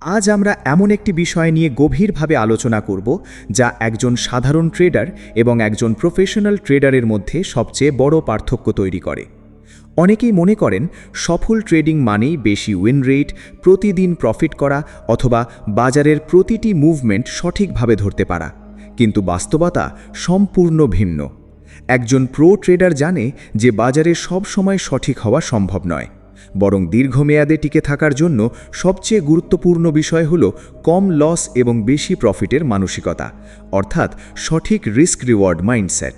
আজ আমরা এমন একটি বিষয় নিয়ে গভীরভাবে আলোচনা করব যা একজন সাধারণ ট্রেডার এবং একজন প্রফেশনাল ট্রেডারের মধ্যে সবচেয়ে বড় পার্থক্য তৈরি করে। অনেকেই মনে করেন সফল ট্রেডিং মানেই বেশি উইন রেট, প্রতিদিন প্রফিট করা অথবা বাজারের প্রতিটি মুভমেন্ট সঠিকভাবে ধরতে পারা। কিন্তু বাস্তবতা সম্পূর্ণ ভিন্ন। একজন প্রো ট্রেডার জানে যে বাজারে সব সময় সঠিক হওয়া সম্ভব নয়, বরং দীর্ঘমেয়াদে টিকে থাকার জন্য সবচেয়ে গুরুত্বপূর্ণ বিষয় হল কম লস এবং বেশি প্রফিটের মানসিকতা, অর্থাৎ সঠিক রিস্ক রিওয়ার্ড মাইন্ডসেট।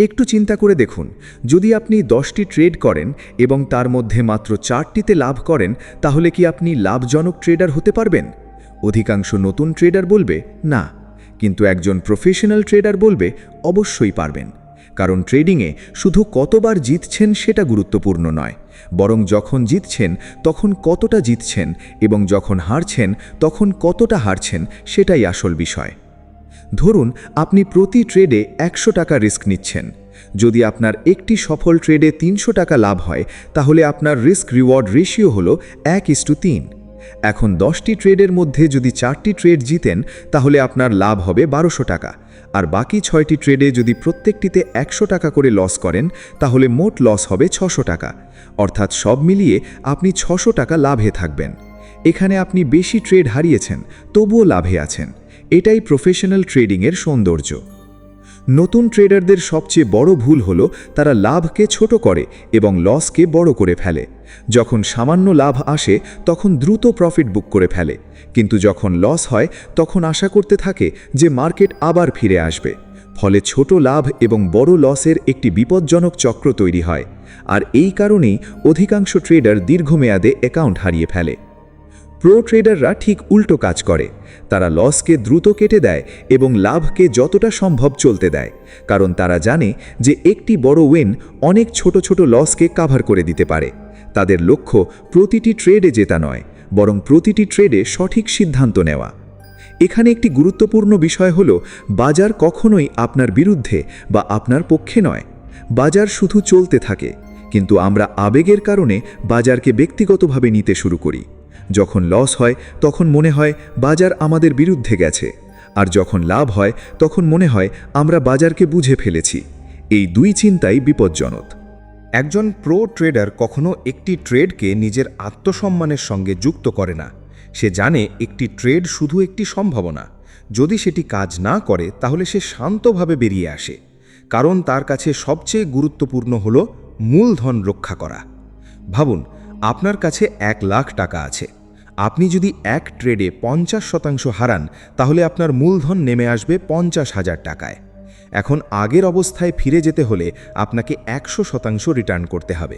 একটু চিন্তা করে দেখুন, যদি আপনি 10টি ট্রেড করেন এবং তার মধ্যে মাত্র 4টিতে লাভ করেন, তাহলে কি আপনি লাভজনক ট্রেডার হতে পারবেন? অধিকাংশ নতুন ট্রেডার বলবে না, কিন্তু একজন প্রফেশনাল ট্রেডার বলবে অবশ্যই পারবেন। কারণ ট্রেডিংয়ে শুধু কতবার জিতছেন সেটা গুরুত্বপূর্ণ নয়, বরং যখন জিতছেন তখন কতটা জিতছেন এবং যখন হারছেন তখন কতটা হারছেন সেটাই আসল বিষয়। ধরুন আপনি প্রতি ট্রেডে 100 টাকা রিস্ক নিচ্ছেন। যদি আপনার একটি সফল ট্রেডে 300 টাকা লাভ হয়, তাহলে আপনার রিস্ক রিওয়ার্ড রেশিও হল 1:3। এখন 10টি ট্রেডের মধ্যে যদি 4টি ট্রেড জিতেন, তাহলে আপনার লাভ হবে 1200 টাকা, আর বাকি 6টি ট্রেডে যদি প্রত্যেকটিতে 100 টাকা করে লস করেন, তাহলে মোট লস হবে 600 টাকা। অর্থাৎ সব মিলিয়ে আপনি 600 টাকা লাভে থাকবেন। এখানে আপনি বেশি ট্রেড হারিয়েছেন, তবুও লাভে আছেন। এটাই প্রফেশনাল ট্রেডিংয়ের সৌন্দর্য। নতুন ট্রেডারদের সবচেয়ে বড় ভুল হল তারা লাভকে ছোট করে এবং লসকে বড় করে ফেলে। যখন সামান্য লাভ আসে তখন দ্রুত প্রফিট বুক করে ফেলে, কিন্তু যখন লস হয় তখন আশা করতে থাকে যে মার্কেট আবার ফিরে আসবে। ফলে ছোট লাভ এবং বড় লসের একটি বিপজ্জনক চক্র তৈরি হয়, আর এই কারণেই অধিকাংশ ট্রেডার দীর্ঘমেয়াদে অ্যাকাউন্ট হারিয়ে ফেলে। প্রো ট্রেডাররা ঠিক উল্টো কাজ করে। তারা লসকে দ্রুত কেটে দেয় এবং লাভকে যতটা সম্ভব চলতে দেয়, কারণ তারা জানে যে একটি বড় উইন অনেক ছোট ছোট লসকে কাভার করে দিতে পারে। তাদের লক্ষ্য প্রতিটি ট্রেডে জেতা নয়, বরং প্রতিটি ট্রেডে সঠিক সিদ্ধান্ত নেওয়া। এখানে একটি গুরুত্বপূর্ণ বিষয় হল, বাজার কখনোই আপনার বিরুদ্ধে বা আপনার পক্ষে নয়। বাজার শুধু চলতে থাকে, কিন্তু আমরা আবেগের কারণে বাজারকে ব্যক্তিগতভাবে নিতে শুরু করি। যখন লস হয় তখন মনে হয় বাজার আমাদের বিরুদ্ধে গেছে, আর যখন লাভ হয় তখন মনে হয় আমরা বাজারকে বুঝে ফেলেছি। এই দুই চিন্তাই বিপজ্জনক। একজন প্রো ট্রেডার কখনো একটি ট্রেডকে নিজের আত্মসম্মানের সঙ্গে যুক্ত করে না। সে জানে একটি ট্রেড শুধু একটি সম্ভাবনা। যদি সেটি কাজ না করে তাহলে সে শান্তভাবে বেরিয়ে আসে, কারণ তার কাছে সবচেয়ে গুরুত্বপূর্ণ হল মূলধন রক্ষা করা। ভাবুন, আপনার কাছে 1 লাখ টাকা আছে। আপনি যদি এক ট্রেডে 50% হারান, তাহলে আপনার মূলধন নেমে আসবে 50,000 টাকায়। এখন আগের অবস্থায় ফিরে যেতে হলে আপনাকে 100% রিটার্ন করতে হবে।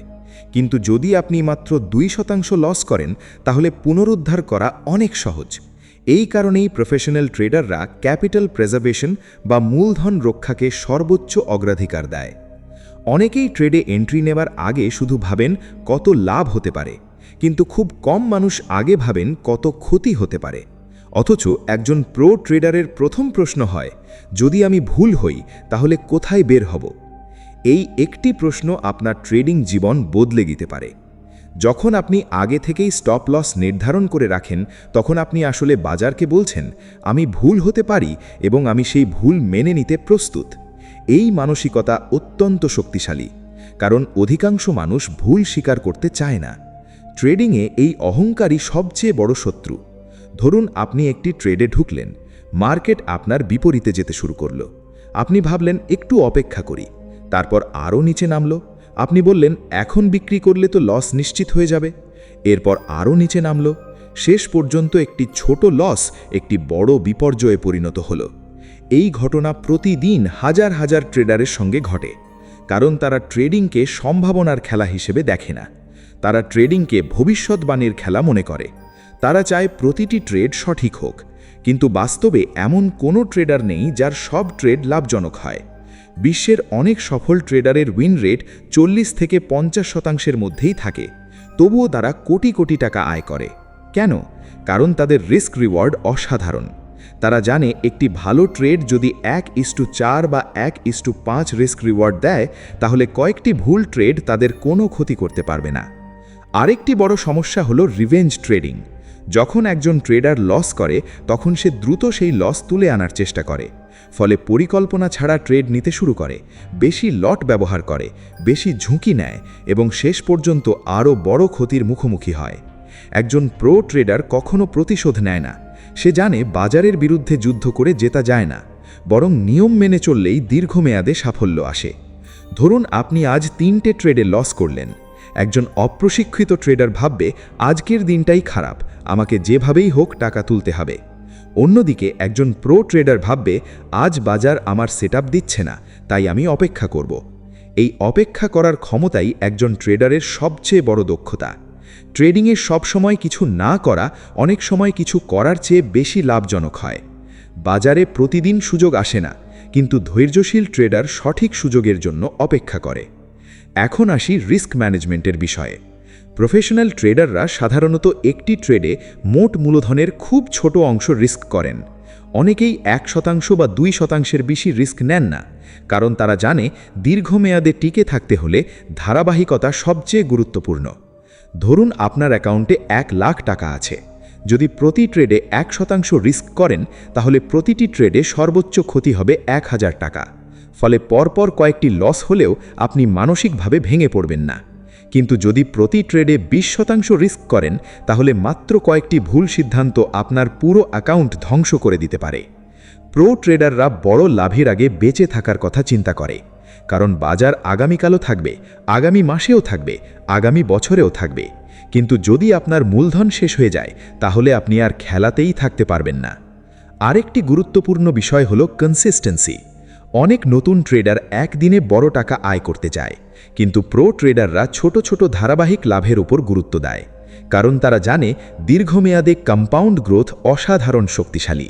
কিন্তু যদি আপনি মাত্র 2% লস করেন, তাহলে পুনরুদ্ধার করা অনেক সহজ। এই কারণেই প্রফেশনাল ট্রেডাররা ক্যাপিটাল প্রেজার্ভেশন বা মূলধন রক্ষাকে সর্বোচ্চ অগ্রাধিকার দেয়। অনেকেই ট্রেডে এন্ট্রি নেবার আগে শুধু ভাবেন কত লাভ হতে পারে, কিন্তু খুব কম মানুষ আগে ভাবেন কত ক্ষতি হতে পারে। অথচ একজন প্রো ট্রেডারের প্রথম প্রশ্ন হয়, যদি আমি ভুল হই তাহলে কোথায় বের হব? এই একটি প্রশ্ন আপনার ট্রেডিং জীবন বদলে দিতে পারে। যখন আপনি আগে থেকেই স্টপ লস নির্ধারণ করে রাখেন, তখন আপনি আসলে বাজারকে বলছেন, আমি ভুল হতে পারি এবং আমি সেই ভুল মেনে নিতে প্রস্তুত। এই মানসিকতা অত্যন্ত শক্তিশালী, কারণ অধিকাংশ মানুষ ভুল স্বীকার করতে চায় না। ট্রেডিংয়ে এই অহংকারই সবচেয়ে বড় শত্রু। ধরুন আপনি একটি ট্রেডে ঢুকলেন, মার্কেট আপনার বিপরীতে যেতে শুরু করলো। আপনি ভাবলেন একটু অপেক্ষা করি, তারপর আরও নিচে নামলো। আপনি বললেন এখন বিক্রি করলে তো লস নিশ্চিত হয়ে যাবে। এরপর আরও নিচে নামলো। শেষ পর্যন্ত একটি ছোট লস একটি বড় বিপর্যয়ে পরিণত হলো। এই ঘটনা প্রতিদিন হাজার হাজার ট্রেডারের সঙ্গে ঘটে, কারণ তারা ট্রেডিংকে সম্ভাবনার খেলা হিসেবে দেখে না। তারা ট্রেডিংকে ভবিষ্যৎবাণীর খেলা মনে করে। তারা চায় প্রতিটি ট্রেড সঠিক হোক, কিন্তু বাস্তবে এমন কোনো ট্রেডার নেই যার সব ট্রেড লাভজনক হয়। বিশ্বের অনেক সফল ট্রেডারের উইন রেট 40 থেকে 50% মধ্যেই থাকে, তবুও তারা কোটি কোটি টাকা আয় করে। কেন? কারণ তাদের রিস্ক রিওয়ার্ড অসাধারণ। তারা জানে একটি ভালো ট্রেড যদি 1:4 বা 1:5 রিস্ক রিওয়ার্ড দেয়, তাহলে কয়েকটি ভুল ট্রেড তাদের কোনো ক্ষতি করতে পারবে না। আরেকটি বড় সমস্যা হলো রিভেঞ্জ ট্রেডিং। যখন একজন ট্রেডার লস করে তখন সে দ্রুত সেই লস তুলে আনার চেষ্টা করে, ফলে পরিকল্পনা ছাড়া ট্রেড নিতে শুরু করে, বেশি লট ব্যবহার করে, বেশি ঝুঁকি নেয় এবং শেষ পর্যন্ত আরও বড় ক্ষতির মুখোমুখি হয়। একজন প্রো ট্রেডার কখনো প্রতিশোধ নেয় না। সে জানে বাজারের বিরুদ্ধে যুদ্ধ করে জেতা যায় না, বরং নিয়ম মেনে চললেই দীর্ঘমেয়াদে সাফল্য আসে। ধরুন আপনি আজ 3টে ট্রেডে লস করলেন। একজন অপ্রশিক্ষিত ট্রেডার ভাববে আজকের দিনটাই খারাপ, আমাকে যেভাবেই হোক টাকা তুলতে হবে। অন্যদিকে একজন প্রো ট্রেডার ভাববে আজ বাজার আমার সেটআপ দিচ্ছে না, তাই আমি অপেক্ষা করব। এই অপেক্ষা করার ক্ষমতাই একজন ট্রেডারের সবচেয়ে বড় দক্ষতা। ট্রেডিংয়ে সবসময় কিছু না করা অনেক সময় কিছু করার চেয়ে বেশি লাভজনক হয়। বাজারে প্রতিদিন সুযোগ আসে না, কিন্তু ধৈর্যশীল ট্রেডার সঠিক সুযোগের জন্য অপেক্ষা করে। এখন আসি রিস্ক ম্যানেজমেন্টের বিষয়ে। প্রফেশনাল ট্রেডাররা সাধারণত একটি ট্রেডে মোট মূলধনের খুব ছোট অংশ রিস্ক করেন। অনেকেই 1% বা 2%-এর বেশি রিস্ক নেন না, কারণ তারা জানে দীর্ঘমেয়াদে টিকে থাকতে হলে ধারাবাহিকতা সবচেয়ে গুরুত্বপূর্ণ। ধরুন আপনার অ্যাকাউন্টে 1 লাখ টাকা আছে। যদি প্রতি ট্রেডে 1% রিস্ক করেন, তাহলে প্রতিটি ট্রেডে সর্বোচ্চ ক্ষতি হবে 1000 টাকা। ফলে পরপর কয়েকটি লস হলেও আপনি মানসিকভাবে ভেঙে পড়বেন না। কিন্তু যদি প্রতি ট্রেডে 20% রিস্ক করেন, তাহলে মাত্র কয়েকটি ভুল সিদ্ধান্ত আপনার পুরো অ্যাকাউন্ট ধ্বংস করে দিতে পারে। প্রো ট্রেডাররা বড় লাভের আগে বেঁচে থাকার কথা চিন্তা করে, কারণ বাজার আগামীকালও থাকবে, আগামী মাসেও থাকবে, আগামী বছরেও থাকবে। কিন্তু যদি আপনার মূলধন শেষ হয়ে যায়, তাহলে আপনি আর খেলাতেই থাকতে পারবেন না। আরেকটি গুরুত্বপূর্ণ বিষয় হলো কনসিস্টেন্সি। অনেক নতুন ট্রেডার একদিনে বড় টাকা আয় করতে চায়, কিন্তু প্রো ট্রেডাররা ছোট ছোট ধারাবাহিক লাভের উপর গুরুত্ব দেয়, কারণ তারা জানে দীর্ঘমেয়াদে কম্পাউন্ড গ্রোথ অসাধারণ শক্তিশালী।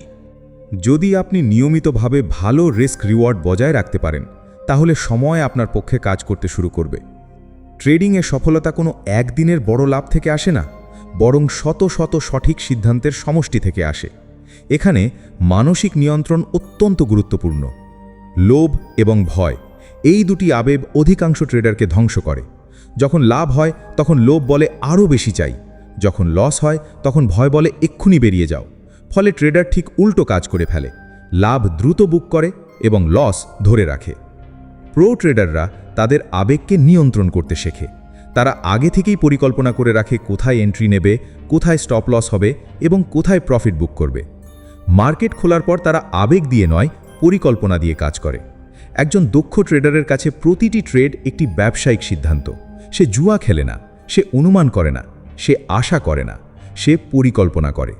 যদি আপনি নিয়মিতভাবে ভালো রিস্ক রিওয়ার্ড বজায় রাখতে পারেন, তাহলে সময় আপনার পক্ষে কাজ করতে শুরু করবে। ট্রেডিংয়ে সফলতা কোনো একদিনের বড় লাভ থেকে আসে না, বরং শত শত সঠিক সিদ্ধান্তের সমষ্টি থেকে আসে। এখানে মানসিক নিয়ন্ত্রণ অত্যন্ত গুরুত্বপূর্ণ। লোভ এবং ভয়, এই দুটি আবেগ অধিকাংশ ট্রেডারকে ধ্বংস করে। যখন লাভ হয় তখন লোভ বলে আরও বেশি চাই, যখন লস হয় তখন ভয় বলে এক্ষুনি বেরিয়ে যাও। ফলে ট্রেডার ঠিক উল্টো কাজ করে ফেলে, লাভ দ্রুত বুক করে এবং লস ধরে রাখে। প্রো ট্রেডাররা তাদের আবেগকে নিয়ন্ত্রণ করতে শেখে। তারা আগে থেকেই পরিকল্পনা করে রাখে কোথায় এন্ট্রি নেবে, কোথায় স্টপ লস হবে এবং কোথায় প্রফিট বুক করবে। মার্কেট খোলার পর তারা আবেগ দিয়ে নয়, পরিকল্পনা দিয়ে কাজ করে। একজন দক্ষ ট্রেডারের কাছে প্রতিটি ট্রেড একটি ব্যবসায়িক সিদ্ধান্ত। সে জুয়া খেলে না, সে অনুমান করে না, সে আশা করে না, সে পরিকল্পনা করে।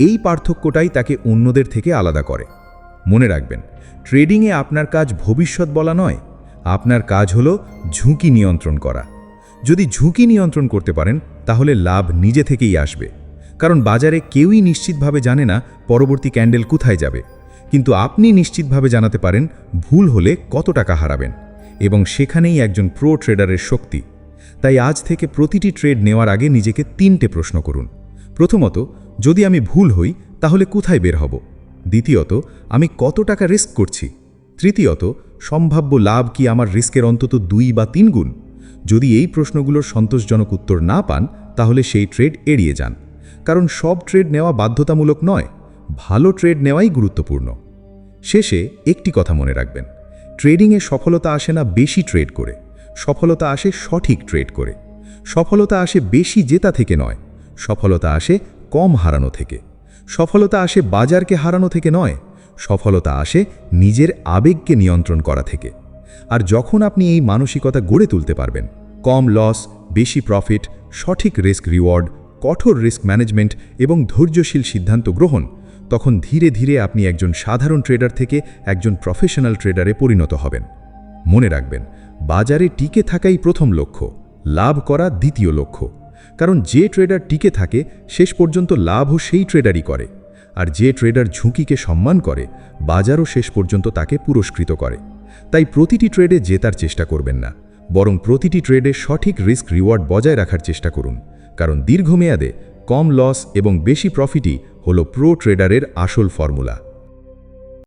এই পার্থক্যটাই তাকে অন্যদের থেকে আলাদা করে। মনে রাখবেন, ট্রেডিংয়ে আপনার কাজ ভবিষ্যৎ বলা নয়, আপনার কাজ হলো ঝুঁকি নিয়ন্ত্রণ করা। যদি ঝুঁকি নিয়ন্ত্রণ করতে পারেন, তাহলে লাভ নিজে থেকেই আসবে। কারণ বাজারে কেউই নিশ্চিতভাবে জানে না পরবর্তী ক্যান্ডেল কোথায় যাবে, কিন্তু আপনি নিশ্চিতভাবে জানাতে পারেন ভুল হলে কত টাকা হারাবেন, এবং সেখানেই একজন প্রো ট্রেডারের শক্তি। তাই আজ থেকে প্রতিটি ট্রেড নেওয়ার আগে নিজেকে 3টে প্রশ্ন করুন। প্রথমত, যদি আমি ভুল হই তাহলে কোথায় বের হব? দ্বিতীয়ত, আমি কত টাকা রিস্ক করছি? তৃতীয়ত, সম্ভাব্য লাভ কি আমার রিস্কের অন্তত 2 বা 3 গুণ? যদি এই প্রশ্নগুলোর সন্তোষজনক উত্তর না পান, তাহলে সেই ট্রেড এড়িয়ে যান। কারণ সব ট্রেড নেওয়া বাধ্যতামূলক নয়, ভালো ট্রেড নেওয়াই গুরুত্বপূর্ণ। শেষে একটি কথা মনে রাখবেন, ট্রেডিংয়ে সফলতা আসে না বেশি ট্রেড করে, সফলতা আসে সঠিক ট্রেড করে। সফলতা আসে বেশি জেতা থেকে নয়, সফলতা আসে কম হারানো থেকে। সফলতা আসে বাজারকে হারানো থেকে নয়, সফলতা আসে নিজের আবেগকে নিয়ন্ত্রণ করা থেকে। আর যখন আপনি এই মানসিকতা গড়ে তুলতে পারবেন, কম লস, বেশি প্রফিট, সঠিক রিস্ক রিওয়ার্ড, কঠোর রিস্ক ম্যানেজমেন্ট এবং ধৈর্যশীল সিদ্ধান্ত গ্রহণ, তখন ধীরে ধীরে আপনি একজন সাধারণ ট্রেডার থেকে একজন প্রফেশনাল ট্রেডারে পরিণত হবেন। মনে রাখবেন, বাজারে টিকে থাকাই প্রথম লক্ষ্য, লাভ করা দ্বিতীয় লক্ষ্য। কারণ যে ট্রেডার টিকে থাকে শেষ পর্যন্ত লাভও সেই ট্রেডারই করে, আর যে ট্রেডার ঝুঁকিকে সম্মান করে বাজারও শেষ পর্যন্ত তাকে পুরস্কৃত করে। তাই প্রতিটি ট্রেডে জেতার চেষ্টা করবেন না, বরং প্রতিটি ট্রেডে সঠিক রিস্ক রিওয়ার্ড বজায় রাখার চেষ্টা করুন। কারণ দীর্ঘমেয়াদে কম লস এবং বেশি প্রফিটই হলো প্রো ট্রেডারের আসল ফর্মুলা।